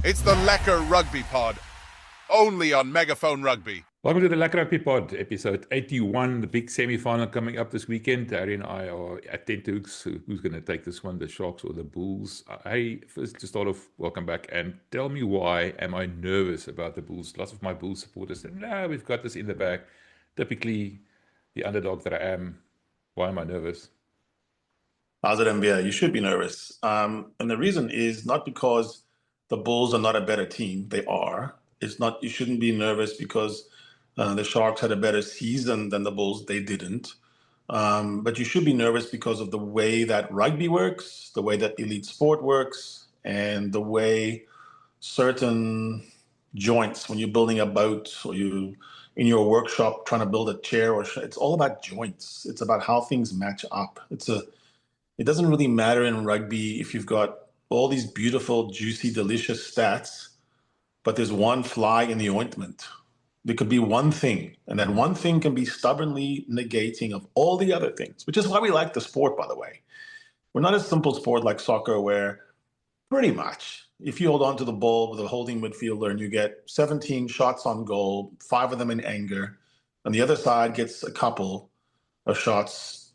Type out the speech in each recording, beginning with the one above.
It's the Lekker Rugby Pod, only on Megaphone Rugby. Welcome to the Lekker Rugby Pod, episode 81, the big semi-final coming up this weekend. Harry and I are at Tenthooks. Who's going to take this one, the Sharks or the Bulls? Hey, first to start off, welcome back, and tell me, why am I nervous about the Bulls? Lots of my Bulls supporters said, no, we've got this in the bag. Typically, the underdog that I am, why am I nervous? How's it, MBA? You should be nervous. And the reason is not because the Bulls are not a better team. They are. It's not. You shouldn't be nervous because the Sharks had a better season than the Bulls. They didn't. But you should be nervous because of the way that rugby works, the way that elite sport works, and the way certain joints, when you're building a boat or you in your workshop trying to build a chair, it's all about joints. It's about how things match up. It doesn't really matter in rugby if you've got all these beautiful, juicy, delicious stats, but there's one fly in the ointment. There could be one thing, and that one thing can be stubbornly negating of all the other things, which is why we like the sport, by the way. We're not a simple sport like soccer where pretty much if you hold on to the ball with a holding midfielder and you get 17 shots on goal, 5 of them in anger, and the other side gets a couple of shots,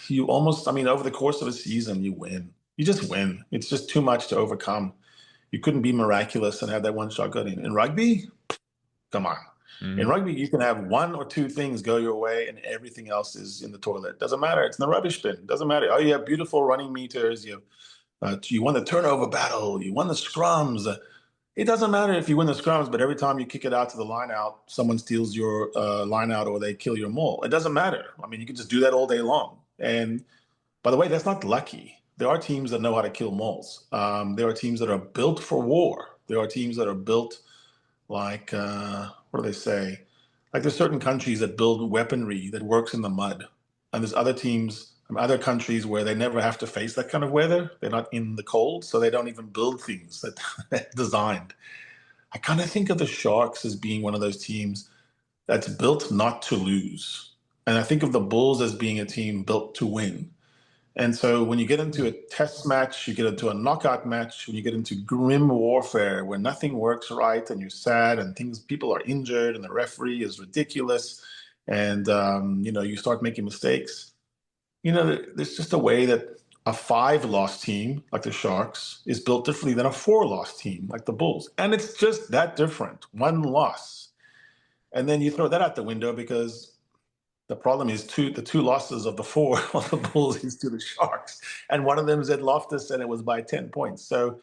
you almost, over the course of a season, you win. You just win. It's just too much to overcome. You couldn't be miraculous and have that one shot go in. In rugby, come on. Mm-hmm. In rugby, you can have 1 or 2 things go your way and everything else is in the toilet. Doesn't matter. It's in the rubbish bin. Doesn't matter. Oh, you have beautiful running meters. You won the turnover battle. You won the scrums. It doesn't matter if you win the scrums, but every time you kick it out to the line out, someone steals your line out or they kill your maul. It doesn't matter. You can just do that all day long. And by the way, that's not lucky. There are teams that know how to kill mauls. There are teams that are built for war. There are teams that are built like, what do they say? Like there's certain countries that build weaponry that works in the mud. And there's other teams from other countries where they never have to face that kind of weather. They're not in the cold, so they don't even build things that they're designed. I kind of think of the Sharks as being one of those teams that's built not to lose. And I think of the Bulls as being a team built to win. And so when you get into a test match, you get into a knockout match, when you get into grim warfare where nothing works right and you're sad and people are injured and the referee is ridiculous and, you start making mistakes. There's just a way that a 5-loss team like the Sharks is built differently than a 4-loss team like the Bulls. And it's just that different, 1 loss. And then you throw that out the window because the problem is the 2 losses of the 4 of the Bulls is to the Sharks. And one of them is at Loftus and it was by 10 points. So,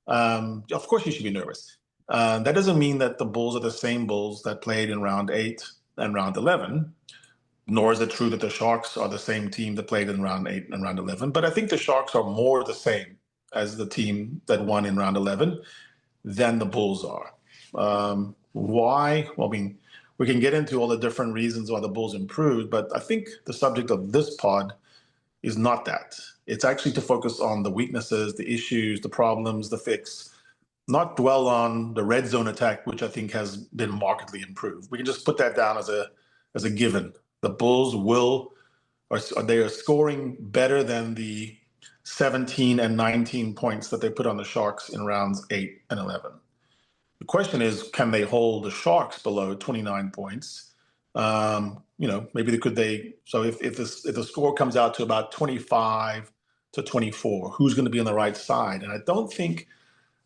of course you should be nervous. That doesn't mean that the Bulls are the same Bulls that played in round 8 and round 11. Nor is it true that the Sharks are the same team that played in round 8 and round 11. But I think the Sharks are more the same as the team that won in round 11 than the Bulls are. Why? Well, we can get into all the different reasons why the Bulls improved, but I think the subject of this pod is not that. It's actually to focus on the weaknesses, the issues, the problems, the fix, not dwell on the red zone attack, which I think has been markedly improved. We can just put that down as a given. The Bulls they are scoring better than the 17 and 19 points that they put on the Sharks in rounds 8 and 11. The question is, can they hold the Sharks below 29 points? Maybe so if the score comes out to about 25 to 24, who's going to be on the right side? And I don't think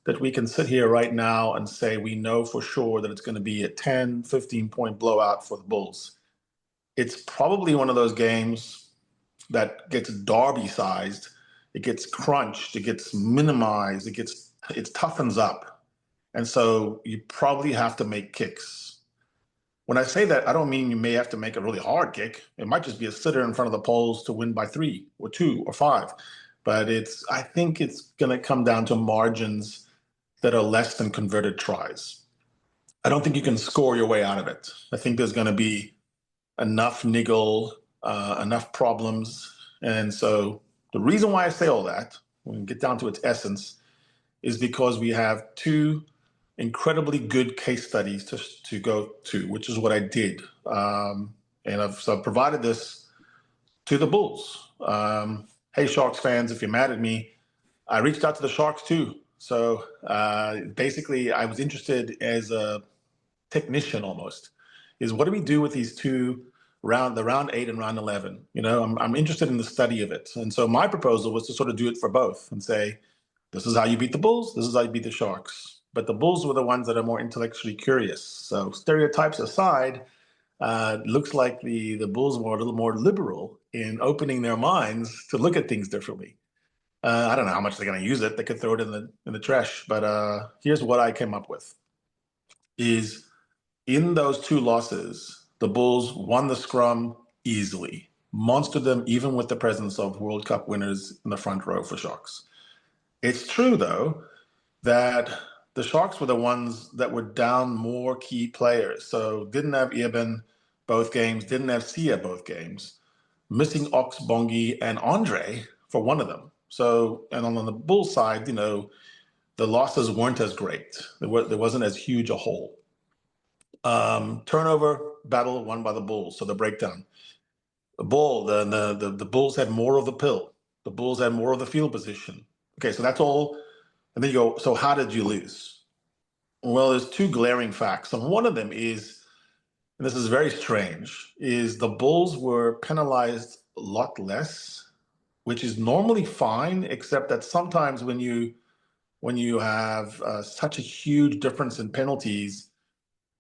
that we can sit here right now and say we know for sure that it's going to be a 10, 15-point blowout for the Bulls. It's probably one of those games that gets derby-sized. It gets crunched. It gets minimized. It toughens up. And so you probably have to make kicks. When I say that, I don't mean you may have to make a really hard kick. It might just be a sitter in front of the poles to win by 3 or 2 or 5. But I think it's going to come down to margins that are less than converted tries. I don't think you can score your way out of it. I think there's going to be enough niggle, enough problems. And so the reason why I say all that, when we get down to its essence, is because we have 2 incredibly good case studies to go to, which is what I did. And I've provided this to the Bulls. Hey, Sharks fans, if you're mad at me, I reached out to the Sharks too. So basically, I was interested as a technician almost, is what do we do with these two the round 8 and round 11? You know, I'm interested in the study of it. And so my proposal was to sort of do it for both and say, this is how you beat the Bulls, this is how you beat the Sharks. But the Bulls were the ones that are more intellectually curious. So stereotypes aside, looks like the Bulls were a little more liberal in opening their minds to look at things differently. I don't know how much they're going to use it. They could throw it in the trash. But here's what I came up with: is in those two losses, the Bulls won the scrum easily, monstered them even with the presence of World Cup winners in the front row for Sharks. It's true though that the Sharks were the ones that were down more key players. So didn't have Eben both games, didn't have Sia both games, missing Ox, Bongi, and Andre for one of them. So, and on the Bulls side, you know, the losses weren't as great. There wasn't as huge a hole. Turnover battle won by the Bulls. So the breakdown. The Bulls had more of the pill. The Bulls had more of the field position. Okay, so that's all. And then you go, so how did you lose? Well, there's two glaring facts. And one of them is, and this is very strange, is the Bulls were penalized a lot less, which is normally fine, except that sometimes when you have such a huge difference in penalties,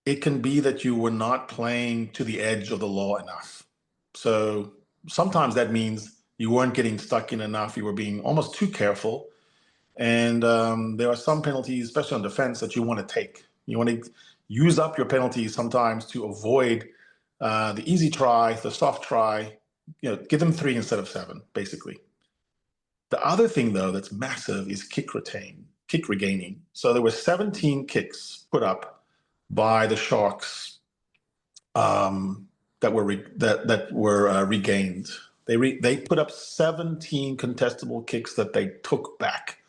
it can be that you were not playing to the edge of the law enough. So sometimes that means you weren't getting stuck in enough. You were being almost too careful. And there are some penalties, especially on defense, that you want to take. You want to use up your penalties sometimes to avoid the easy try, the soft try. You know, give them 3 instead of 7, basically. The other thing, though, that's massive is kick regaining. So there were 17 kicks put up by the Sharks that were regained. They put up 17 contestable kicks that they took back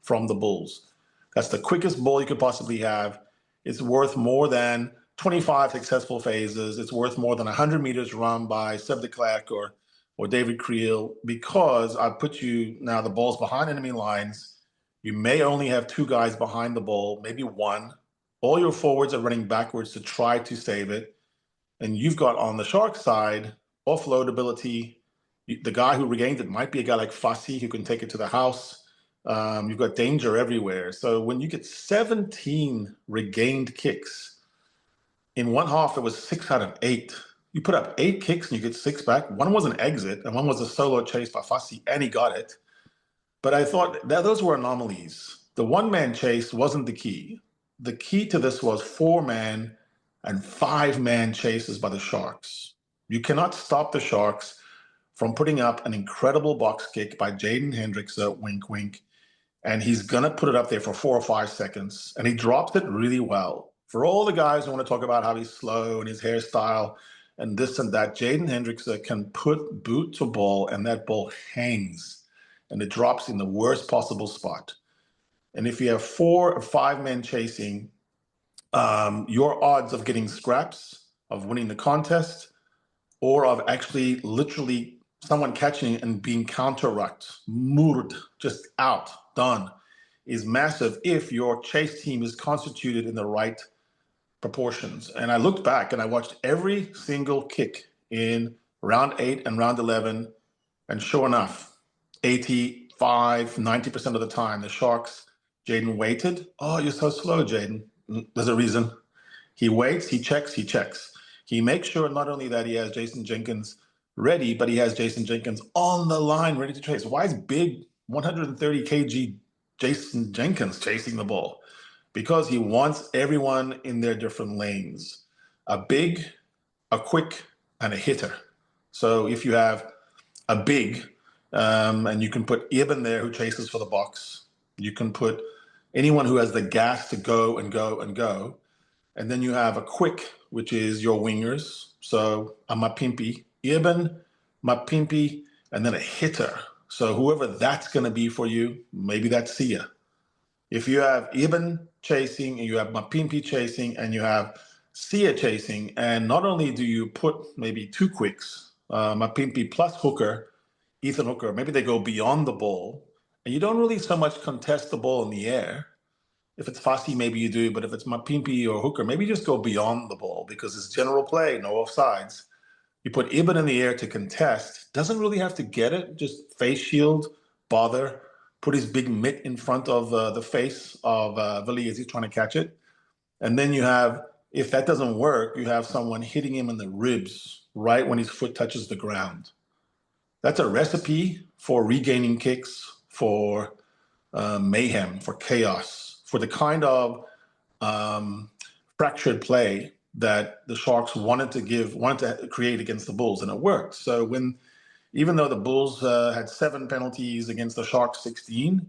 from the Bulls. That's the quickest ball you could possibly have. It's worth more than 25 successful phases. It's worth more than 100 meters run by Seb de Klerk or David Creel, because I put you now, the ball's behind enemy lines. You may only have 2 guys behind the ball, maybe 1. All your forwards are running backwards to try to save it. And you've got on the Shark side, offload ability. The guy who regained it might be a guy like Fassi who can take it to the house. You've got danger everywhere. So when you get 17 regained kicks, in one half it was 6 out of 8. You put up 8 kicks and you get 6 back. One was an exit and one was a solo chase by Fassi, and he got it. But I thought that those were anomalies. The one-man chase wasn't the key. The key to this was 4-man and 5-man chases by the Sharks. You cannot stop the Sharks from putting up an incredible box kick by Jaden Hendrickse, wink, wink, and he's going to put it up there for 4 or 5 seconds, and he drops it really well. For all the guys who want to talk about how he's slow and his hairstyle and this and that, Jaden Hendrickse can put boot to ball, and that ball hangs, and it drops in the worst possible spot. And if you have 4 or 5 men chasing, your odds of getting scraps, of winning the contest, or of actually literally someone catching it and being counter-rucked, murd, just out, done, is massive if your chase team is constituted in the right proportions. And I looked back and I watched every single kick in round 8 and round 11, and sure enough, 85, 90% of the time, the Sharks, Jaden waited. Oh, you're so slow, Jaden. There's a reason. He waits, he checks. He makes sure not only that he has Jason Jenkins ready, but he has Jason Jenkins on the line ready to chase. Why is big 130 kg Jason Jenkins chasing the ball? Because he wants everyone in their different lanes. A big, a quick, and a hitter. So if you have a big, and you can put Eben there who chases for the box. You can put anyone who has the gas to go and go and go. And then you have a quick, which is your wingers. So a Mapimpi, Eben, Mapimpi, and then a hitter. So whoever that's going to be for you, maybe that's Sia. If you have Eben chasing and you have Mapimpi chasing and you have Sia chasing, and not only do you put maybe 2 quicks, Mapimpi plus Hooker, Ethan Hooker, maybe they go beyond the ball And you don't really so much contest the ball in the air. If it's fussy, maybe you do, but if it's Mapimpi or hooker, maybe just go beyond the ball because it's general play, no offsides. You put Ibn in the air to contest, doesn't really have to get it, just face shield, bother, put his big mitt in front of the face of Vili as he's trying to catch it. And then you have, if that doesn't work, you have someone hitting him in the ribs right when his foot touches the ground. That's a recipe for regaining kicks, for mayhem, for chaos, for the kind of fractured play that the Sharks wanted to create against the Bulls, and it worked. So even though the Bulls had 7 penalties against the Sharks 16,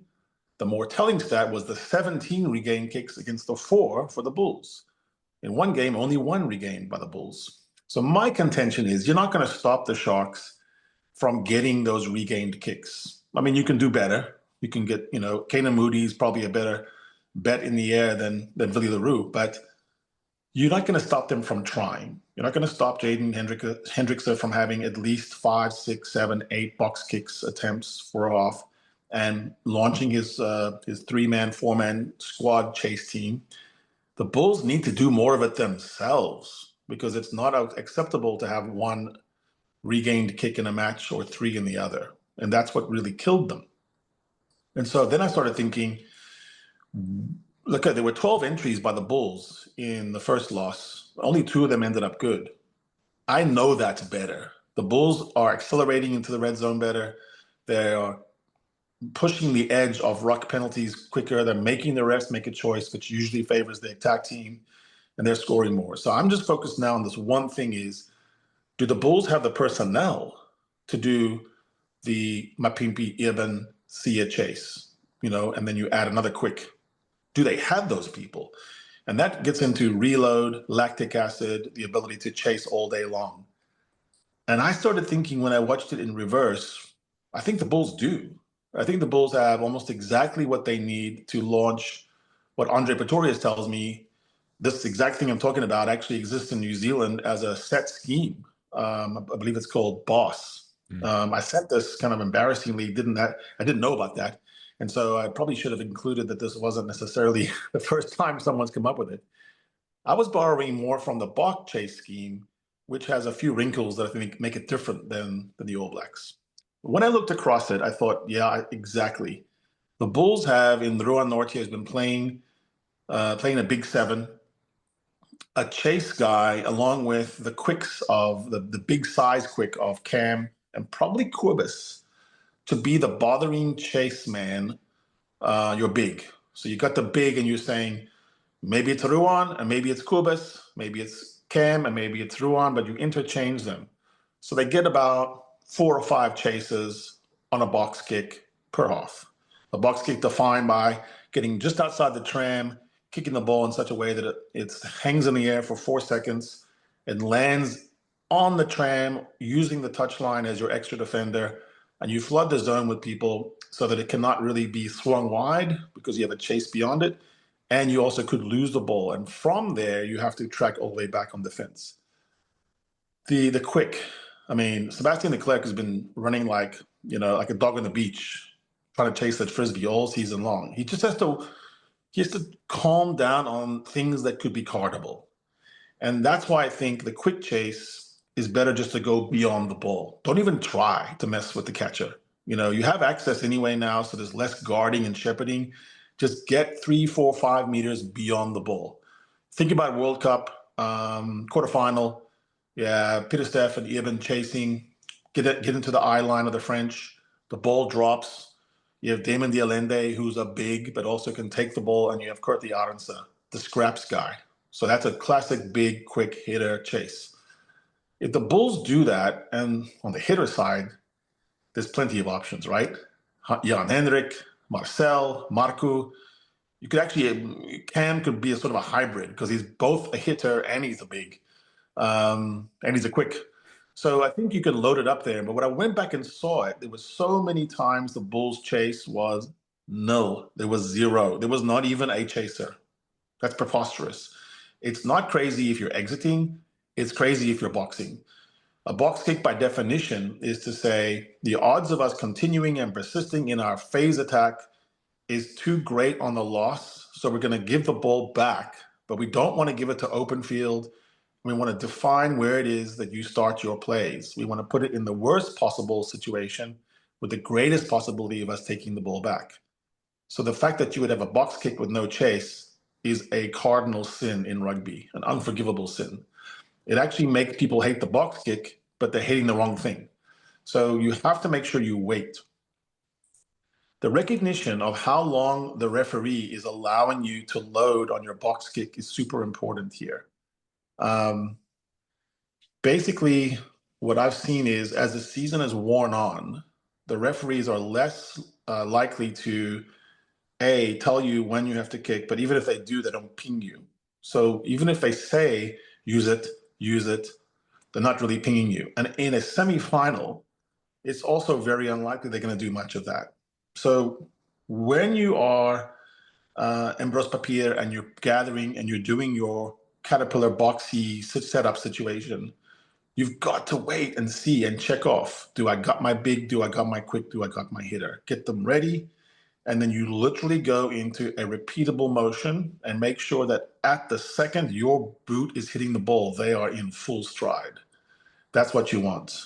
the more telling stat was the 17 regained kicks against the 4 for the Bulls. In one game, only 1 regained by the Bulls. So my contention is you're not going to stop the Sharks from getting those regained kicks. I mean, you can do better. You can get, Kanan Moody's probably a better bet in the air than Vili LaRue, but you're not going to stop them from trying. You're not going to stop Jaden Hendrickse from having at least 5, 6, 7, 8 box kicks attempts for a half and launching his 3-man, 4-man squad chase team. The Bulls need to do more of it themselves because it's not acceptable to have 1 regained kick in a match or 3 in the other. And that's what really killed them. And so then I started thinking, look, there were 12 entries by the Bulls in the first loss. Only 2 of them ended up good. I know that's better. The Bulls are accelerating into the red zone better. They are pushing the edge of ruck penalties quicker. They're making the refs make a choice, which usually favors the attack team, and they're scoring more. So I'm just focused now on this one thing is, do the Bulls have the personnel to do the Mapimpi, Ibn, Sia chase, and then you add another quick? Do they have those people? And that gets into reload, lactic acid, the ability to chase all day long. And I started thinking when I watched it in reverse, I think the Bulls do. I think the Bulls have almost exactly what they need to launch what Andre Pretorius tells me. This exact thing I'm talking about actually exists in New Zealand as a set scheme. I believe it's called Boss. I sent this kind of embarrassingly, I didn't know about that. And so I probably should have included that this wasn't necessarily the first time someone's come up with it. I was borrowing more from the Bach chase scheme, which has a few wrinkles that I think make it different than the All Blacks. When I looked across it, I thought, yeah, exactly. The Bulls have, in Ruan Norte, has been playing a big 7, a chase guy, along with the quicks of the big size quick of Cam and probably Corbis, to be the bothering chase man. You're big. So you got the big and you're saying, maybe it's Ruan and maybe it's Corbis, maybe it's Cam and maybe it's Ruan, but you interchange them. So they get about 4 or 5 chases on a box kick per half. A box kick defined by getting just outside the tram, kicking the ball in such a way that it hangs in the air for 4 seconds and lands on the tram using the touchline as your extra defender. And you flood the zone with people so that it cannot really be swung wide because you have a chase beyond it. And you also could lose the ball. And from there, you have to track all the way back on defense. The quick, Sebastian Leclerc has been running like a dog on the beach, trying to chase that frisbee all season long. He has to calm down on things that could be cardable. And that's why I think the quick chase is better just to go beyond the ball. Don't even try to mess with the catcher. You have access anyway now, so there's less guarding and shepherding. Just get 3, 4, 5 meters beyond the ball. Think about World Cup quarterfinal. Yeah, Pieter-Steph and Ibn chasing, get into the eye line of the French. The ball drops. You have Damon Dialende, who's a big, but also can take the ball, and you have Kurt Arendse, the scraps guy. So that's a classic big, quick hitter chase. If the Bulls do that, and on the hitter side, there's plenty of options, right? Jan Hendrik, Marcel, Marco. You could actually, Cam could be a sort of a hybrid because he's both a hitter and he's a big, and he's a quick. So I think you could load it up there. But when I went back and saw it, there was so many times the Bulls chase was nil. There was 0. There was not even a chaser. That's preposterous. It's not crazy if you're exiting. It's crazy if you're boxing. A box kick, by definition, is to say the odds of us continuing and persisting in our phase attack is too great on the loss, so we're going to give the ball back, but we don't want to give it to open field. We want to define where it is that you start your plays. We want to put it in the worst possible situation with the greatest possibility of us taking the ball back. So the fact that you would have a box kick with no chase is a cardinal sin in rugby, an unforgivable sin. It actually makes people hate the box kick, but they're hating the wrong thing. So you have to make sure you wait. The recognition of how long the referee is allowing you to load on your box kick is super important here. Basically, what I've seen is as the season has worn on, the referees are less likely to, A, tell you when you have to kick, but even if they do, they don't ping you. So even if they say, use it, they're not really pinging you. And in a semifinal, it's also very unlikely they're going to do much of that. So when you are Embros Papier and you're gathering and you're doing your caterpillar boxy setup situation, you've got to wait and see and check off. Do I got my big? Do I got my quick? Do I got my hitter? Get them ready. And then you literally go into a repeatable motion and make sure that at the second your boot is hitting the ball, they are in full stride. That's what you want.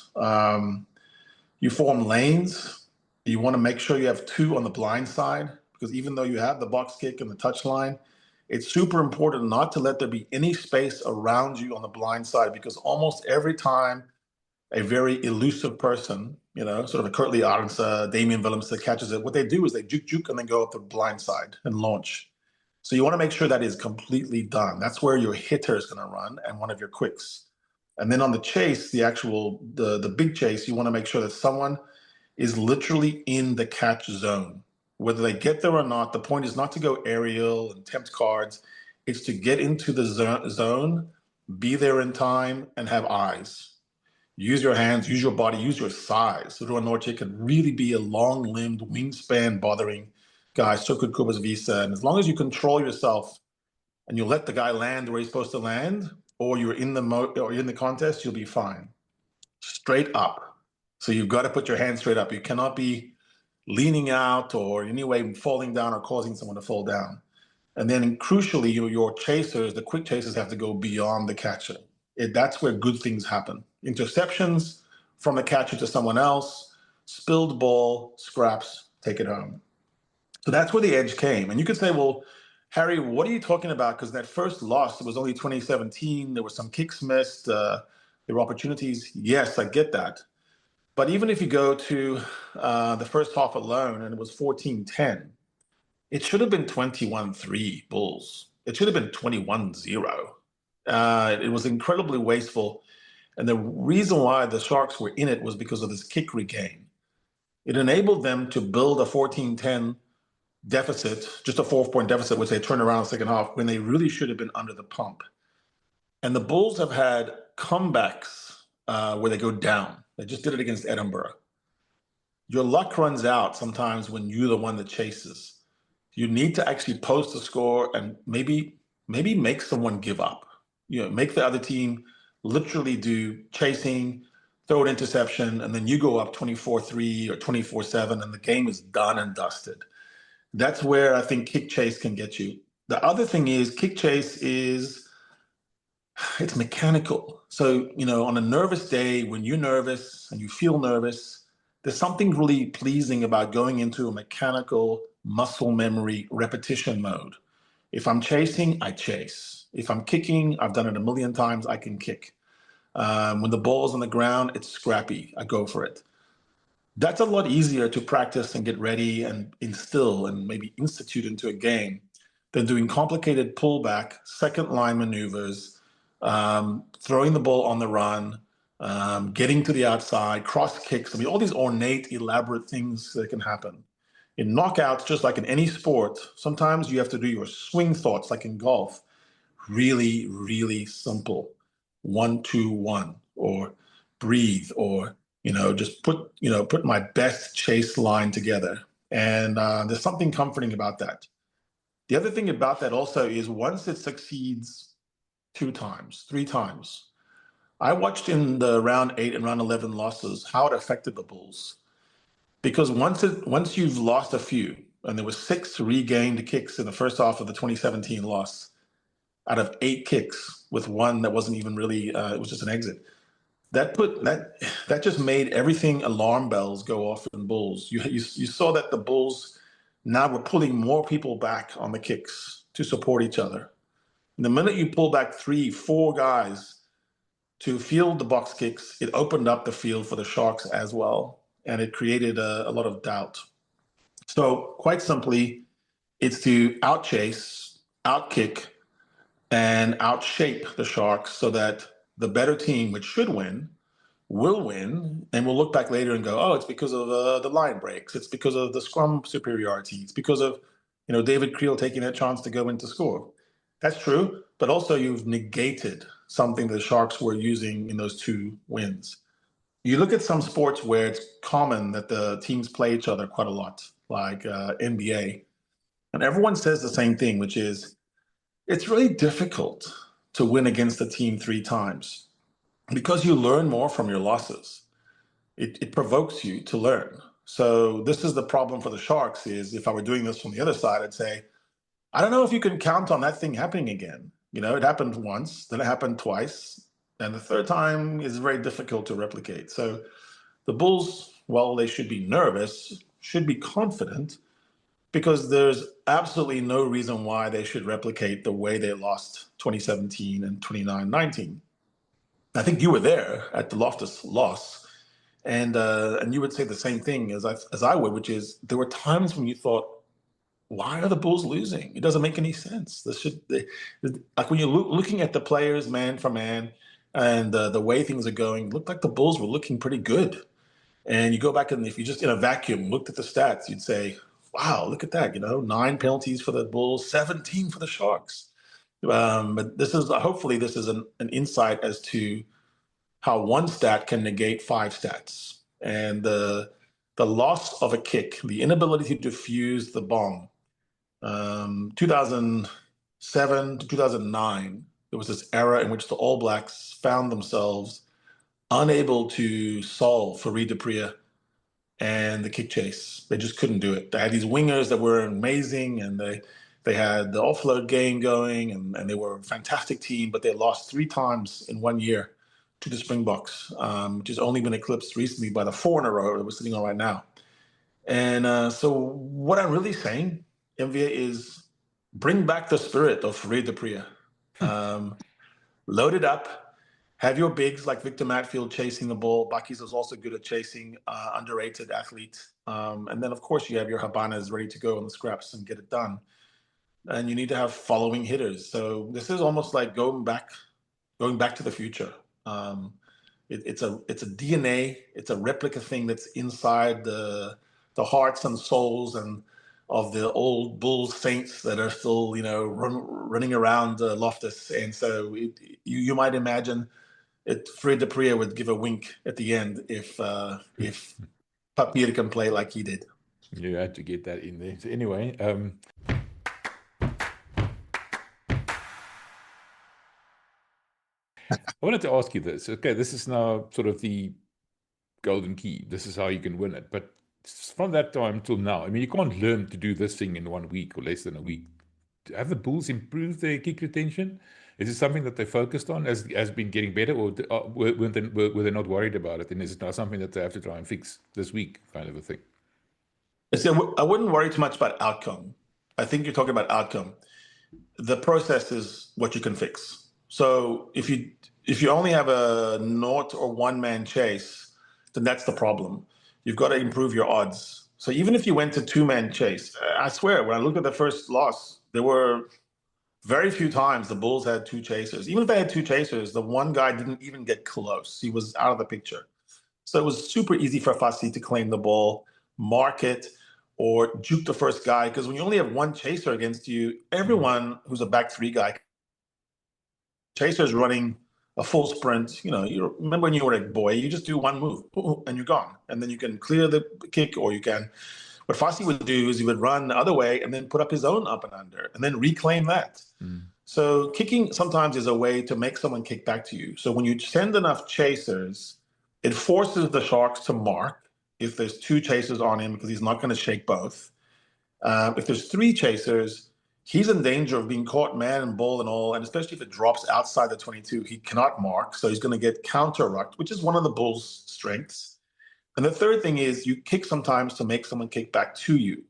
You form lanes. You want to make sure you have two on the blind side, because even though you have the box kick and the touch line, it's super important not to let there be any space around you on the blind side, because almost every time a very elusive person, sort of a Kurtley Arnsa, Damien Willemse catches it, what they do is they juke and then go up the blind side and launch. So you want to make sure that is completely done. That's where your hitter is going to run and one of your quicks. And then on the chase, the big chase, you want to make sure that someone is literally in the catch zone. Whether they get there or not, the point is not to go aerial and tempt cards. It's to get into the zone, be there in time, and have eyes. Use your hands, use your body, use your size. So Rowan Nortje can really be a long-limbed, wingspan bothering guy, so could Kubas Visa. And as long as you control yourself and you let the guy land where he's supposed to land, or you're in the contest, you'll be fine. Straight up. So you've got to put your hands straight up. You cannot be leaning out or in any way falling down or causing someone to fall down. And then crucially, your chasers, the quick chasers, have to go beyond the catcher. That's where good things happen. Interceptions from the catcher to someone else, spilled ball, scraps, take it home. So that's where the edge came. And you could say, well, Harry, what are you talking about? Because that first loss, it was only 2017. There were some kicks missed. There were opportunities. Yes, I get that. But even if you go to the first half alone, and it was 14-10, it should have been 21-3 Bulls. It should have been 21-0. It was incredibly wasteful. And the reason why the Sharks were in it was because of this kick regain. It enabled them to build a 14-10 deficit, just a 4-point deficit, which they turned around in the second half when they really should have been under the pump. And the Bulls have had comebacks where they go down. They just did it against Edinburgh. Your luck runs out sometimes when you're the one that chases. You need to actually post a score and maybe make someone give up. Make the other team literally do chasing, throw an interception, and then you go up 24-3 or 24-7, and the game is done and dusted. That's where I think kick chase can get you. The other thing is kick chase it's mechanical. So, on a nervous day, when you're nervous and you feel nervous, there's something really pleasing about going into a mechanical muscle memory repetition mode. If I'm chasing, I chase. If I'm kicking, I've done it a million times, I can kick. When the ball's on the ground, it's scrappy. I go for it. That's a lot easier to practice and get ready and instill and maybe institute into a game than doing complicated pullback, second line maneuvers, throwing the ball on the run, getting to the outside, cross kicks. I mean, all these ornate, elaborate things that can happen. In knockouts, just like in any sport, sometimes you have to do your swing thoughts, like in golf, really, really simple. 1-2-1, or breathe, or just put my best chase line together. And there's something comforting about that. The other thing about that also is once it succeeds 2 times, 3 times, I watched in the round 8 and round 11 losses how it affected the Bulls. Because once you've lost a few, and there were 6 regained kicks in the first half of the 2017 loss, out of 8 kicks, with one that wasn't even really, it was just an exit. That just made everything alarm bells go off in Bulls. You saw that the Bulls now were pulling more people back on the kicks to support each other. And the minute you pull back 3, 4 guys to field the box kicks, it opened up the field for the Sharks as well, and it created a lot of doubt. So quite simply, it's to outchase, outkick, and outshape the Sharks so that the better team, which should win, will win, and we'll look back later and go, oh, it's because of the line breaks, it's because of the scrum superiority, it's because of David Creel taking that chance to go in to score. That's true, but also you've negated something the Sharks were using in those 2 wins. You look at some sports where it's common that the teams play each other quite a lot, like NBA, and everyone says the same thing, which is it's really difficult to win against a team 3 times because you learn more from your losses. It provokes you to learn. So this is the problem for the Sharks is if I were doing this from the other side, I'd say, I don't know if you can count on that thing happening again. It happened once, then it happened twice, and the 3rd time is very difficult to replicate. So the Bulls, while they should be nervous, should be confident because there's absolutely no reason why they should replicate the way they lost 2017 and 29-19. I think you were there at the Loftus loss, and you would say the same thing as I would, which is there were times when you thought, why are the Bulls losing? It doesn't make any sense. Like when you're looking at the players man for man and the way things are going, it looked like the Bulls were looking pretty good. And you go back and if you just in a vacuum looked at the stats, you'd say, wow, look at that. 9 penalties for the Bulls, 17 for the Sharks. But hopefully this is an insight as to how one stat can negate 5 stats. And the loss of a kick, the inability to defuse the bomb. 2007 to 2009, there was this era in which the All Blacks found themselves unable to solve for Reid Dupree and the kick chase. They just couldn't do it. They had these wingers that were amazing, and they had the offload game going, and they were a fantastic team, but they lost 3 times in 1 year to the Springboks, which has only been eclipsed recently by the 4 in a row that we're sitting on right now. And so what I'm really saying, MVA, is bring back the spirit of Reid Dupree. Load it up. Have your bigs like Victor Matfield chasing the ball. Bucky's is also good at chasing, underrated athlete. And then, of course, you have your Habanas ready to go on the scraps and get it done. And you need to have following hitters. So this is almost like going back to the future. It's a DNA. It's a replica thing that's inside the hearts and souls and of the old Bulls Saints that are still, running around Loftus. And so you might imagine Fred Dupree would give a wink at the end if Papier can play like he did. You had to get that in there. So anyway, I wanted to ask you this. Okay, this is now sort of the golden key. This is how you can win it. But from that time till now, you can't learn to do this thing in 1 week or less than a week. Have the Bulls improved their kick retention? Is it something that they focused on as been getting better, or were they not worried about it? And is it now something that they have to try and fix this week, kind of a thing? See, I wouldn't worry too much about outcome. I think you're talking about outcome. The process is what you can fix. So if you only have a 0 or 1 man chase, then that's the problem. You've got to improve your odds. So even if you went to 2 man chase, I swear, when I looked at the first loss, there were very few times the Bulls had 2 chasers. Even if they had 2 chasers, the one guy didn't even get close. He was out of the picture. So it was super easy for Fassi to claim the ball, mark it, or juke the first guy. Because when you only have 1 chaser against you, everyone who's a back 3 guy, chaser's running a full sprint. You remember when you were a boy, you just do 1 move and you're gone. And then you can clear the kick, or you can. What Fassi would do is he would run the other way and then put up his own up and under and then reclaim that. So kicking sometimes is a way to make someone kick back to you. So when you send enough chasers, it forces the Sharks to mark if there's 2 chasers on him, because he's not going to shake both. If there's 3 chasers, he's in danger of being caught man and ball and all, and especially if it drops outside the 22, he cannot mark, so he's going to get counter-rucked, which is one of the Bulls' strengths. And the third thing is you kick sometimes to make someone kick back to you.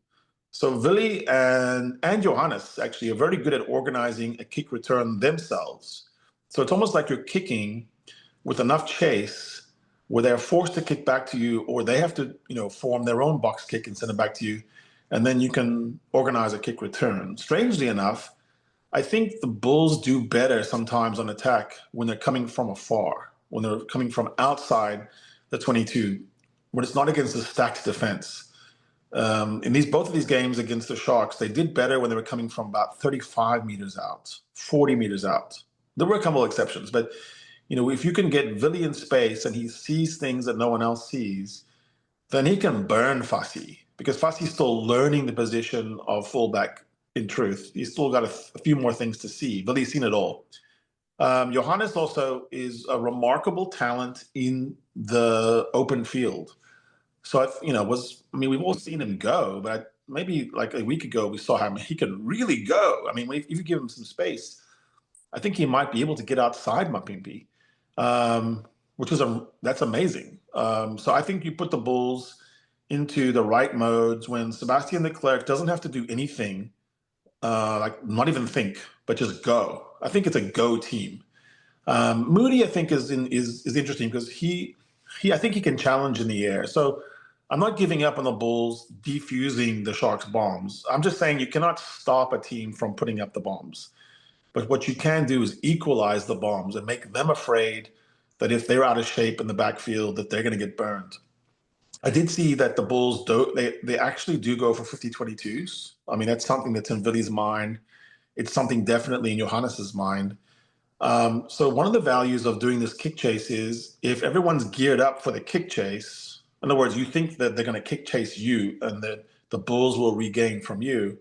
So Willie and Johannes actually are very good at organizing a kick return themselves. So it's almost like you're kicking with enough chase where they're forced to kick back to you, or they have to, form their own box kick and send it back to you. And then you can organize a kick return. Strangely enough, I think the Bulls do better sometimes on attack when they're coming from afar, when they're coming from outside the 22, when it's not against a stacked defense. In both of these games against the Sharks, they did better when they were coming from about 35 meters out, 40 meters out. There were a couple of exceptions, but if you can get Willie in space and he sees things that no one else sees, then he can burn Fassi, because Fassi's still learning the position of fullback. In truth, he's still got a few more things to see, but he's seen it all. Johannes also is a remarkable talent in the open field. So, we've all seen him go, but maybe like a week ago, we saw him. He can really go. I mean, if you give him some space, I think he might be able to get outside Mapimpi, that's amazing. So I think you put the Bulls into the right modes when Sebastian Leclerc doesn't have to do anything, not even think, but just go. I think it's a go team. Moody, I think, is interesting because I think he can challenge in the air. So I'm not giving up on the Bulls defusing the Sharks' bombs. I'm just saying you cannot stop a team from putting up the bombs. But what you can do is equalize the bombs and make them afraid that if they're out of shape in the backfield, that they're going to get burned. I did see that the Bulls, they actually do go for 50-22s. I mean, that's something that's in Willie's mind. It's something definitely in Johannes's mind. So one of the values of doing this kick chase is if everyone's geared up for the kick chase, in other words, you think that they're going to kick chase you and that the Bulls will regain from you,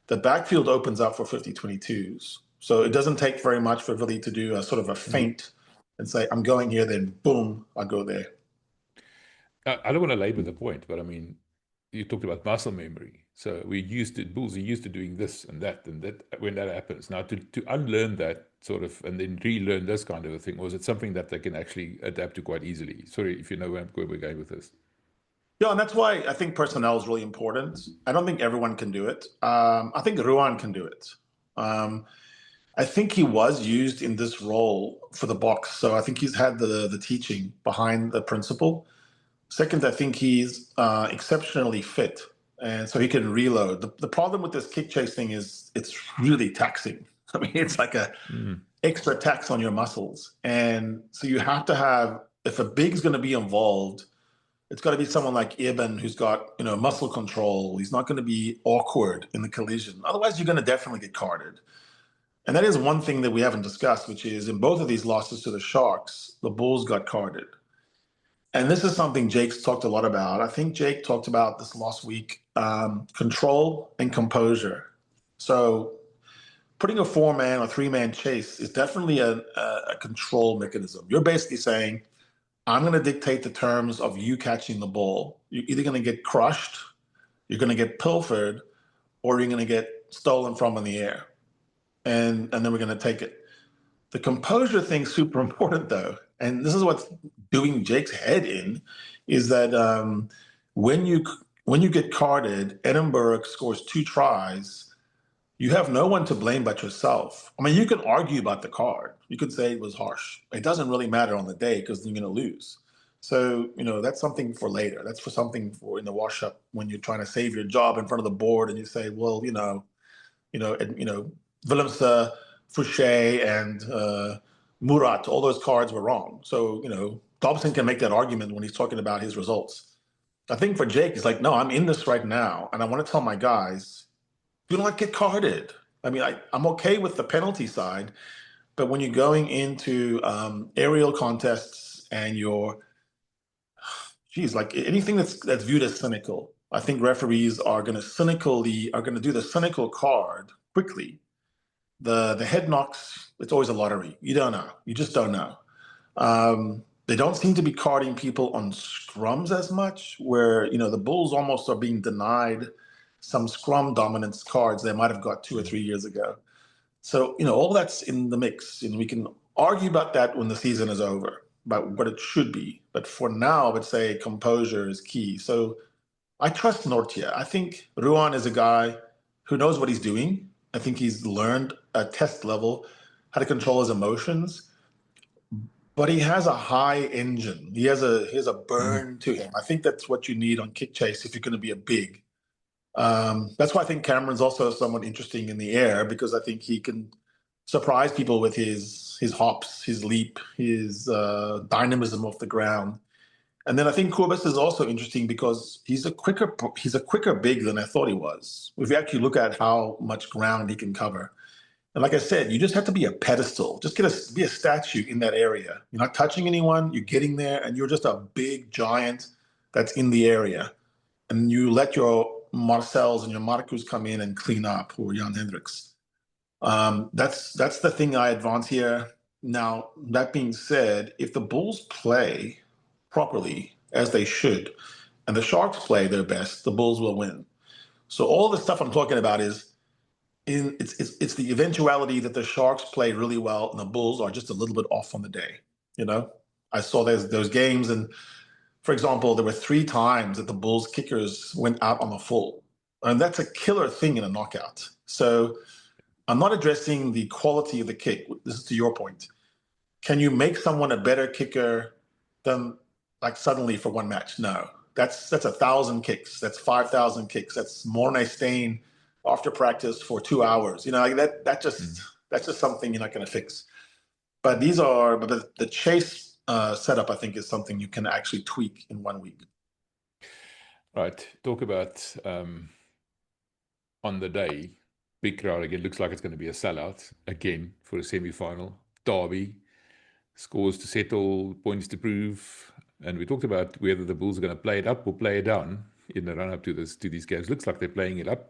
the backfield opens up for 50-22s. So it doesn't take very much for Willie to do a sort of a feint and say, I'm going here, then boom, I go there. I don't want to labor the point, but I mean, you talked about muscle memory. So Bulls are used to doing this and that when that happens. Now to unlearn that sort of and then relearn this kind of a thing, or is it something that they can actually adapt to quite easily? Sorry if you know where we're going with this. Yeah, and that's why I think personnel is really important. I don't think everyone can do it. I think Ruan can do it. I think he was used in this role for the box. So I think he's had the teaching behind the principle. Second, I think he's exceptionally fit, and so he can reload. The problem with this kick chase thing is it's really taxing. I mean, it's like a extra tax on your muscles. And so you have to have, if a big's going to be involved, it's got to be someone like Eben who's got, muscle control. He's not going to be awkward in the collision. Otherwise, you're going to definitely get carded. And that is one thing that we haven't discussed, which is in both of these losses to the Sharks, the Bulls got carded. And this is something Jake's talked a lot about. I think Jake talked about this last week, control and composure. So putting a 4-man or 3-man chase is definitely a control mechanism. You're basically saying, I'm going to dictate the terms of you catching the ball. You're either going to get crushed, you're going to get pilfered, or you're going to get stolen from in the air. And then we're going to take it. The composure thing's super important, though. And this is what's doing Jake's head in, is that when you get carded, Edinburgh scores 2 tries, you have no one to blame but yourself. I mean, you can argue about the card. You could say it was harsh. It doesn't really matter on the day because you're going to lose. So, that's something for later. That's for something for in the wash-up when you're trying to save your job in front of the board and you say, well, Willemse, Fouché, and Murat, all those cards were wrong. So, Dobson can make that argument when he's talking about his results. I think for Jake, he's like, no, I'm in this right now, and I want to tell my guys, do not get carded. I mean, I'm okay with the penalty side, but when you're going into aerial contests and anything that's viewed as cynical, I think referees are going to do the cynical card quickly, The head knocks, it's always a lottery. You don't know. You just don't know. They don't seem to be carding people on scrums as much, where, the Bulls almost are being denied some scrum dominance cards they might have got 2 or 3 years ago. So, all that's in the mix. And we can argue about that when the season is over, about what it should be. But for now, I would say composure is key. So I trust Nortia. I think Ruan is a guy who knows what he's doing. I think he's learned at test level how to control his emotions. But he has a high engine. He has a burn to him. I think that's what you need on kick chase if you're going to be a big. That's why I think Cameron's also somewhat interesting in the air, because I think he can surprise people with his hops, his leap, his dynamism off the ground. And then I think Corbis is also interesting because he's a quicker big than I thought he was. If you actually look at how much ground he can cover. And like I said, you just have to be a pedestal. Just be a statue in that area. You're not touching anyone. You're getting there, and you're just a big giant that's in the area. And you let your Marcels and your Marcus come in and clean up, or Jan Hendricks. That's the thing I advance here. Now, that being said, if the Bulls play properly, as they should, and the Sharks play their best, the Bulls will win. So all the stuff I'm talking about is, it's the eventuality that the Sharks play really well and the Bulls are just a little bit off on the day. I saw those games, and for example, there were 3 times that the Bulls kickers went out on the full, and that's a killer thing in a knockout. So I'm not addressing the quality of the kick. This is to your point. Can you make someone a better kicker than suddenly for one match? No, that's 1,000 kicks. That's 5,000 kicks. That's Mornay Stain after practice for 2 hours. That's just something you're not going to fix. But the chase setup, I think, is something you can actually tweak in 1 week. Right. Talk about on the day, big crowd again. Looks like it's going to be a sellout again for a semi-final. Derby, scores to settle, points to prove. And we talked about whether the Bulls are going to play it up or play it down in the run-up to these games. Looks like they're playing it up.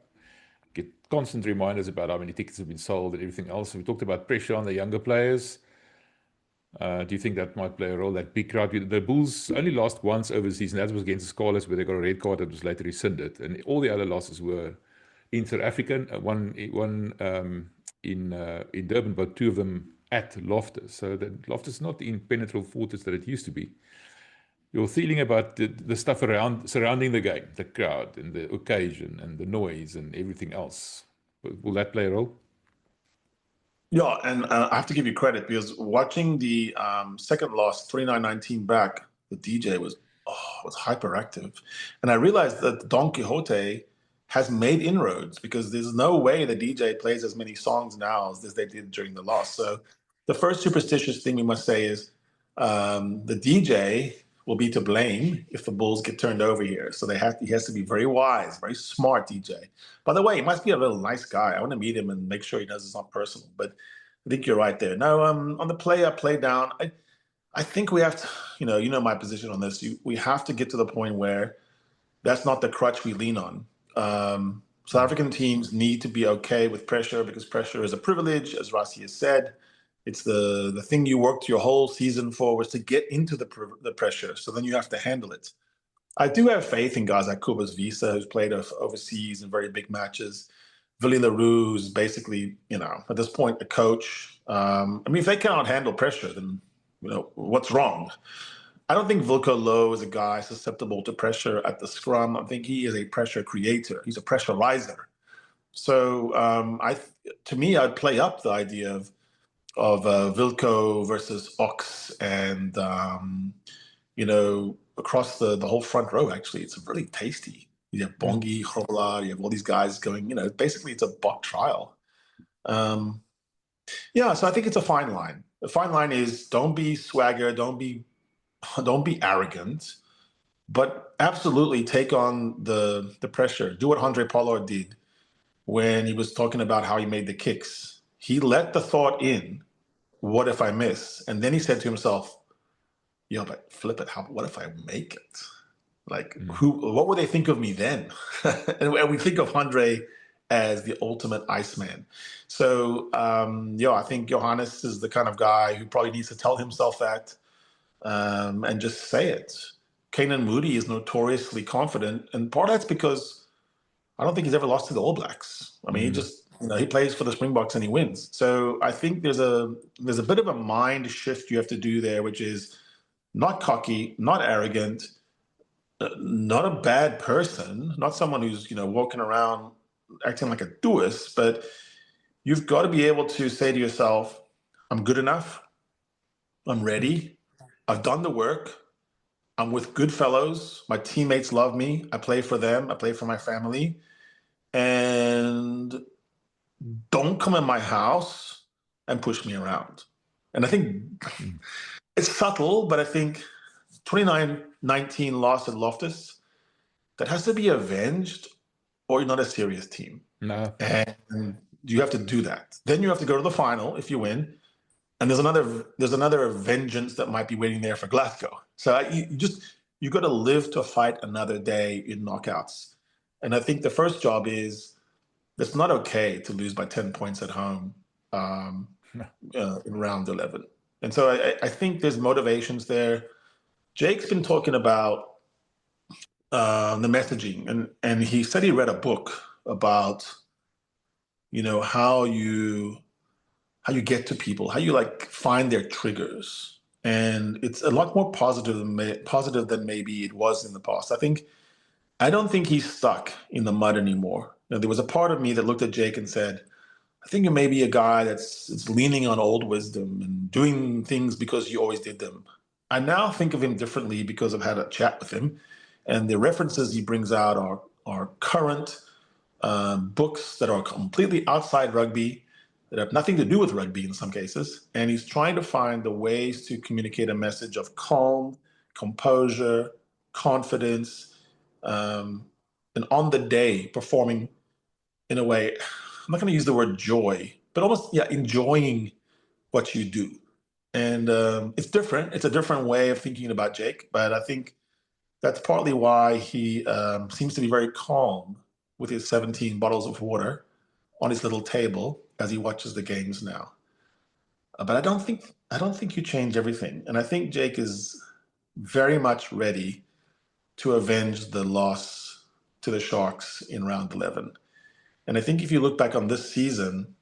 Get constant reminders about how many tickets have been sold and everything else. We talked about pressure on the younger players. Do you think that might play a role, that big crowd? The Bulls only lost once over the season. That was against the Scarlets, where they got a red card that was later rescinded. And all the other losses were inter-African. One in Durban, but 2 of them at Loftus. So that Loftus is not the impenetrable fortress that it used to be. Your feeling about the stuff surrounding the game, the crowd and the occasion and the noise and everything else, will that play a role? Yeah, and I have to give you credit, because watching the second loss, 29-19 back, the DJ was hyperactive. And I realized that Don Quixote has made inroads, because there's no way the DJ plays as many songs now as they did during the loss. So the first superstitious thing we must say is the DJ will be to blame if the Bulls get turned over here. So he has to be very wise, very smart DJ. By the way, he must be a little nice guy. I want to meet him and make sure he knows it's not personal. But I think you're right there. No, on the play up, play down, I think we have to, you know my position on this. We have to get to the point where that's not the crutch we lean on. South African teams need to be okay with pressure, because pressure is a privilege, as Rassi has said. It's the thing you worked your whole season for, was to get into the pressure. So then you have to handle it. I do have faith in guys like Kubas Visa, who's played overseas in very big matches. Willie LaRue, who's basically, at this point, a coach. If they cannot handle pressure, then, what's wrong? I don't think Wilco Low is a guy susceptible to pressure at the scrum. I think he is a pressure creator. He's a pressurizer. So to me, I'd play up the idea of Wilco versus Ox, and across the whole front row. Actually, it's really tasty. You have Bongi, Grola, you have all these guys going. Basically, it's a buck trial. So I think it's a fine line. The fine line is, don't be swagger, don't be arrogant, but absolutely take on the pressure. Do what Andre Pollard did when he was talking about how he made the kicks. He let the thought in, what if I miss? And then he said to himself, yeah, but flip it. What if I make it? What would they think of me then? And we think of Andre as the ultimate Iceman. So, I think Johannes is the kind of guy who probably needs to tell himself that and just say it. Kanan Moody is notoriously confident, and part of that's because I don't think he's ever lost to the All Blacks. I mean, he just, he plays for the Springboks and he wins. So I think there's a bit of a mind shift you have to do there, which is not cocky, not arrogant, not a bad person, not someone who's, walking around acting like a dous, but you've got to be able to say to yourself, I'm good enough. I'm ready. I've done the work. I'm with good fellows. My teammates love me. I play for them. I play for my family. And don't come in my house and push me around. And I think it's subtle, but I think 29-19 loss at Loftus, that has to be avenged, or you're not a serious team. No. And you have to do that. Then you have to go to the final if you win. And there's another vengeance that might be waiting there for Glasgow. So you got to live to fight another day in knockouts. And I think the first job is, it's not okay to lose by 10 points at home in round 11. And so I think there's motivations there. Jake's been talking about the messaging, and he said he read a book about, how you get to people, how you find their triggers. And it's a lot more positive than maybe it was in the past. I don't think he's stuck in the mud anymore. There was a part of me that looked at Jake and said, I think you may be a guy that's leaning on old wisdom and doing things because you always did them. I now think of him differently because I've had a chat with him, and the references he brings out are current books that are completely outside rugby, that have nothing to do with rugby in some cases. And he's trying to find the ways to communicate a message of calm, composure, confidence, and on the day performing in a way, I'm not going to use the word joy, but almost, enjoying what you do. And it's different. It's a different way of thinking about Jake, but I think that's partly why he seems to be very calm with his 17 bottles of water on his little table as he watches the games now. But I don't think you change everything. And I think Jake is very much ready to avenge the loss to the Sharks in round 11. And I think if you look back on this season,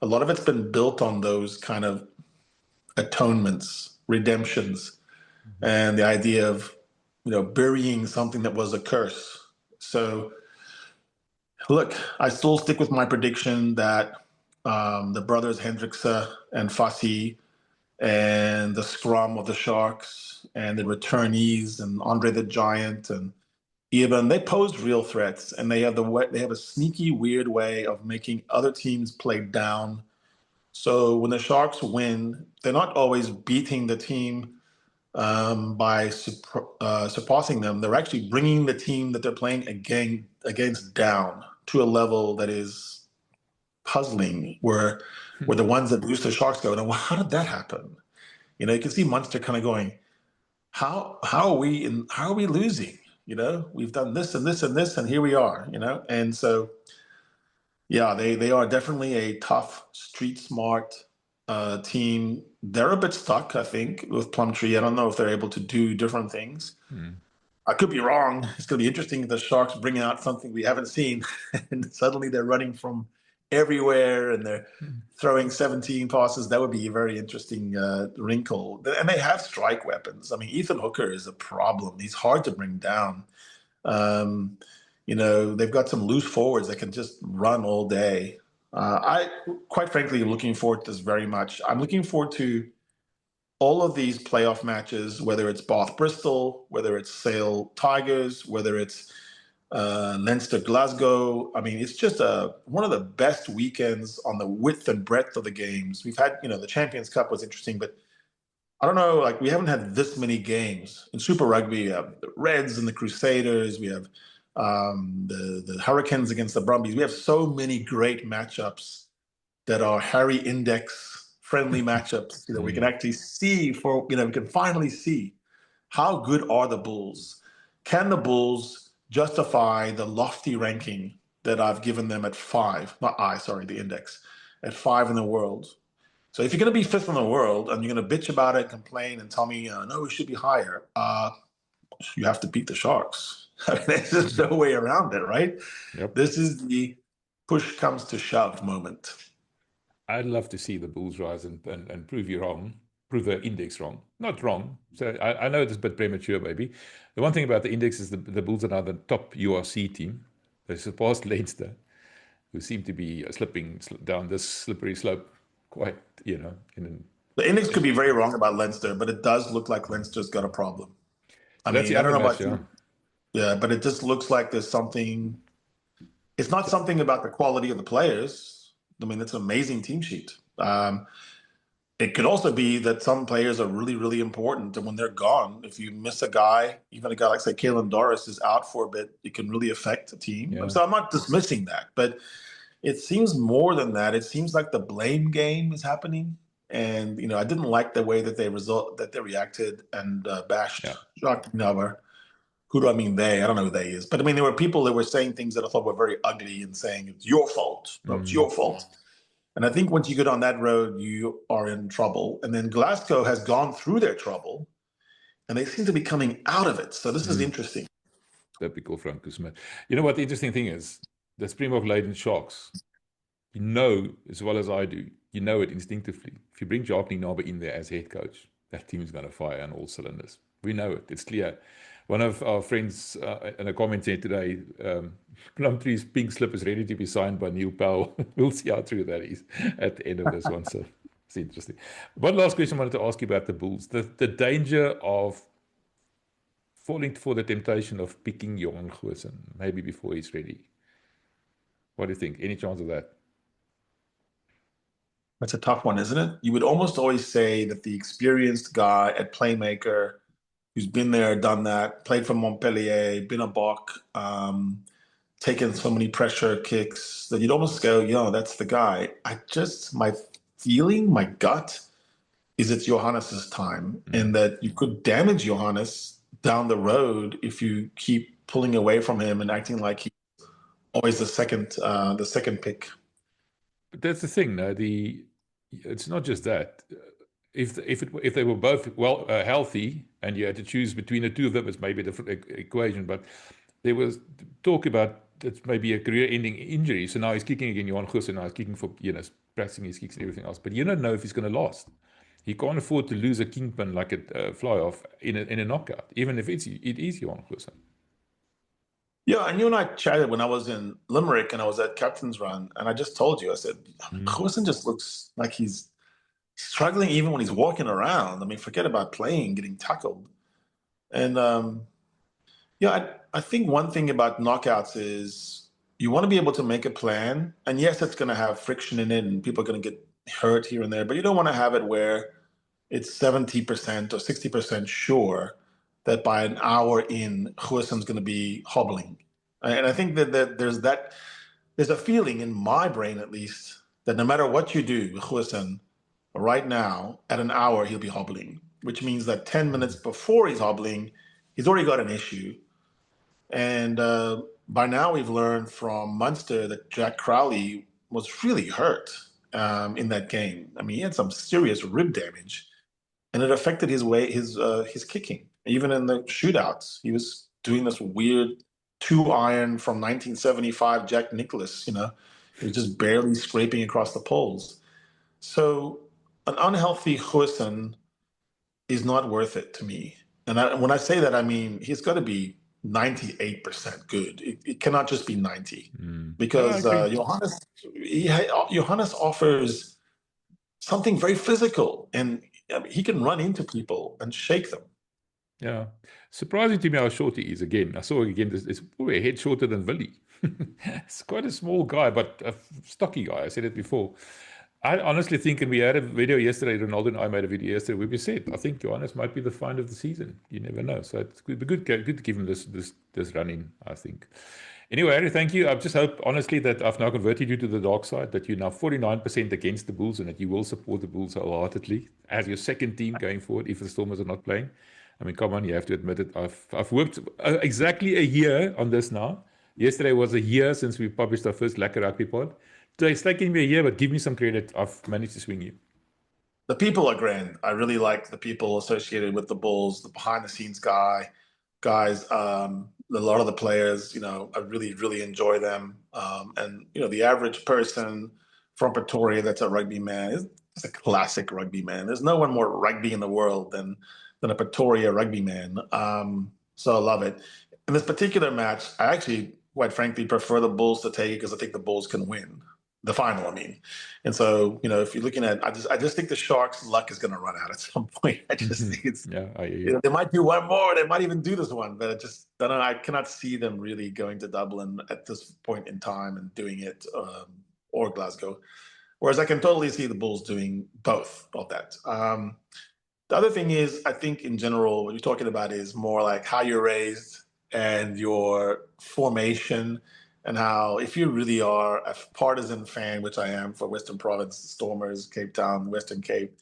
a lot of it's been built on those kind of atonements, redemptions, and the idea of, burying something that was a curse. So, look, I still stick with my prediction that the brothers Hendrikse and Fassi and the scrum of the Sharks and the returnees and Andre the Giant and Eben, they posed real threats, and they have a sneaky, weird way of making other teams play down. So when the Sharks win, they're not always beating the team by surpassing them. They're actually bringing the team that they're playing against down to a level that is puzzling, where the ones that lose to the Sharks go, well, how did that happen? You can see Munster kind of going, how are we losing? We've done this and this and this, and here we are, And so, they are definitely a tough, street smart team. They're a bit stuck, I think, with Plumtree. I don't know if they're able to do different things. I could be wrong. It's going to be interesting if the Sharks bring out something we haven't seen, and suddenly they're running from everywhere and they're throwing 17 passes. That would be a very interesting wrinkle. And they have strike weapons. I mean, Ethan Hooker is a problem. He's hard to bring down. They've got some loose forwards that can just run all day. I, quite frankly, am looking forward to this very much. I'm looking forward to all of these playoff matches, whether it's Bath Bristol, whether it's Sale Tigers, whether it's Leinster Glasgow. I mean, it's just one of the best weekends on the width and breadth of the games. We've had, the Champions Cup was interesting, but I don't know, we haven't had this many games. In Super Rugby, we have the Reds and the Crusaders. We have the Hurricanes against the Brumbies. We have so many great matchups that are Harry Index friendly matchups. We can actually see we can finally see how good are the Bulls. Can the Bulls justify the lofty ranking that I've given them at 5. Not I, sorry, the index. At 5 in the world. So if you're going to be 5th in the world and you're going to bitch about it, complain, and tell me, no, we should be higher, you have to beat the Sharks. I mean, there's just no way around it, right? Yep. This is the push comes to shove moment. I'd love to see the Bulls rise and prove you wrong, prove the index wrong. Not wrong. So I know it's a bit premature, maybe. The one thing about the index is the Bulls are now the top URC team. They surpassed Leinster, who seem to be slipping down this slippery slope quite, The index could be very wrong about Leinster, but it does look like Leinster's got a problem. I That's mean, the I don't other know match, about you. Yeah, but it just looks like there's something. It's not something about the quality of the players. I mean, it's an amazing team sheet. It could also be that some players are really, really important, and when they're gone, if you miss a guy, even a guy like, say, Kalen Doris is out for a bit, it can really affect a team. Yeah. So I'm not dismissing that, but it seems more than that. It seems like the blame game is happening. And, I didn't like the way that they reacted and bashed Jacques Navarre. Who do I mean they? I don't know who they is. But I mean, there were people that were saying things that I thought were very ugly and saying, it's your fault. No, it's your fault. And I think once you get on that road, you are in trouble. And then Glasgow has gone through their trouble and they seem to be coming out of it. So this is interesting. Typical Franco Smith. You know what the interesting thing is? The Springbok laden Sharks, you know as well as I do, you know it instinctively. If you bring Jacques Navarre in there as head coach, that team is going to fire on all cylinders. We know it. It's clear. One of our friends in a comment said today, Plumtree's pink slip is ready to be signed by Neil Powell. We'll see how true that is at the end of this one. So it's interesting. One last question I wanted to ask you about the Bulls. The danger of falling for the temptation of picking Johan Goosen, maybe before he's ready. What do you think? Any chance of that? That's a tough one, isn't it? You would almost always say that the experienced guy at Playmaker, who's been there, done that, played for Montpellier, been a Bok, taken so many pressure kicks, that you'd almost go, that's the guy. My feeling, my gut, is it's Johannes's time, and that you could damage Johannes down the road if you keep pulling away from him and acting like he's always the second pick. But that's the thing, no? It's not just that. If they were both healthy and you had to choose between the two of them, it's maybe a different equation. But there was talk about it's maybe a career-ending injury. So now he's kicking again, Johan Goosen. Now he's kicking for pressing his kicks and everything else. But you don't know if he's going to last. He can't afford to lose a kingpin like a fly-off in a knockout, even if it is Johan Goosen. Yeah, and you and I chatted when I was in Limerick and I was at Captain's Run, and I just told you, I said, Goosen just looks like he's struggling even when he's walking around. I mean, forget about playing, getting tackled. And I think one thing about knockouts is you want to be able to make a plan. And yes, it's going to have friction in it and people are going to get hurt here and there, but you don't want to have it where it's 70% or 60% sure that by an hour in, Goosen's going to be hobbling. And I think that there's a feeling in my brain, at least, that no matter what you do with Goosen, right now, at an hour, he'll be hobbling, which means that 10 minutes before he's hobbling, he's already got an issue. And by now, we've learned from Munster that Jack Crowley was really hurt in that game. I mean, he had some serious rib damage, and it affected his kicking. Even in the shootouts, he was doing this weird 2-iron from 1975 Jack Nicklaus. He was just barely scraping across the poles. So an unhealthy Goosen is not worth it to me. And when I say that, I mean he's got to be 98% good. It cannot just be 90, because Johannes offers something very physical, and he can run into people and shake them. Yeah. Surprising to me how short he is again. I saw again, it's probably a head shorter than Willie. It's quite a small guy, but a stocky guy. I said it before. I honestly think, and we had a video yesterday, Ronaldo and I made a video yesterday where we said, I think Johannes might be the find of the season. You never know. So it's good to give him this run in, I think. Anyway, Harry, thank you. I just hope, honestly, that I've now converted you to the dark side, that you're now 49% against the Bulls and that you will support the Bulls wholeheartedly as your second team going forward if the Stormers are not playing. I mean, come on, you have to admit it. I've worked exactly a year on this now, Yesterday was a year since we published our first Lekker Rugby pod. So it's taken me a year, but give me some credit. I've managed to swing you. The people are grand. I really like the people associated with the Bulls, the behind the scenes guys. A lot of the players, I really, really enjoy them. And the average person from Pretoria that's a rugby man is a classic rugby man. There's no one more rugby in the world than a Pretoria rugby man. So I love it. In this particular match, I actually, quite frankly, prefer the Bulls to take it because I think the Bulls can win the final. I mean, and so if you're looking at, I just think the Sharks' luck is going to run out at some point. I just think it's I hear you. they might do one more. They might even do this one, but I just don't know. I cannot see them really going to Dublin at this point in time and doing it, or Glasgow. Whereas I can totally see the Bulls doing both of that. The other thing is, I think in general, what you're talking about is more like how you're raised and your formation, and how if you really are a partisan fan, which I am for Western Province, Stormers, Cape Town, Western Cape,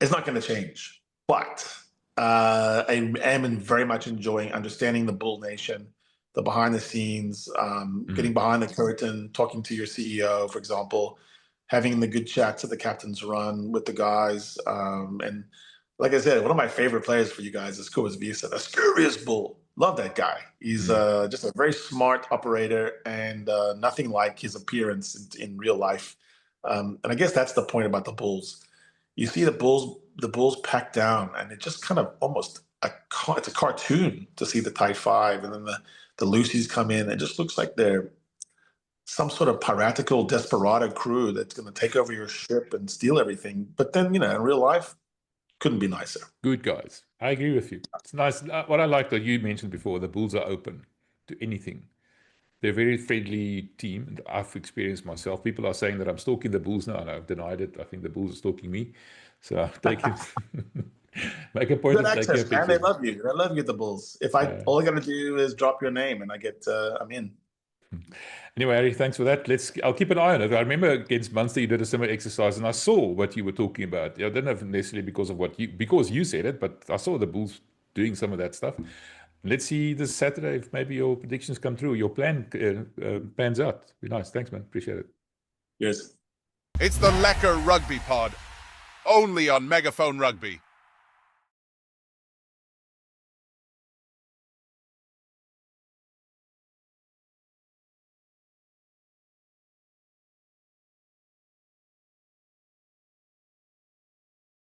it's not going to change. But I am very much enjoying understanding the Bull Nation, the behind the scenes, getting behind the curtain, talking to your CEO, for example, having the good chats at the captain's run with the guys. And like I said, one of my favorite players for you guys is Kobus Visa, a scurious bull. Love that guy. He's just a very smart operator, and nothing like his appearance in real life. And I guess that's the point about the Bulls. You see the Bulls packed down, and it just kind of almost it's a cartoon to see the Tide Five, and then the Lucy's come in. It just looks like they're some sort of piratical desperado crew that's going to take over your ship and steal everything. But then, in real life, couldn't be nicer. Good guys. I agree with you. It's nice. What I like that you mentioned before, the Bulls are open to anything. They're a very friendly team, and I've experienced myself. People are saying that I'm stalking the Bulls now, and I've denied it. I think the Bulls are stalking me. So take it. Make a point Good of taking a access, man. picture. They love you. They love you, the Bulls. All I got to do is drop your name, and I'm in. Anyway, Harry, thanks for that. I'll keep an eye on it. I remember against Munster, you did a similar exercise, and I saw what you were talking about. I didn't have necessarily because you said it, but I saw the Bulls doing some of that stuff. Let's see this Saturday if maybe your predictions come true, your plan pans out. Be nice. Thanks, man. Appreciate it. Yes. It's the Lekker Rugby pod, only on Megaphone Rugby.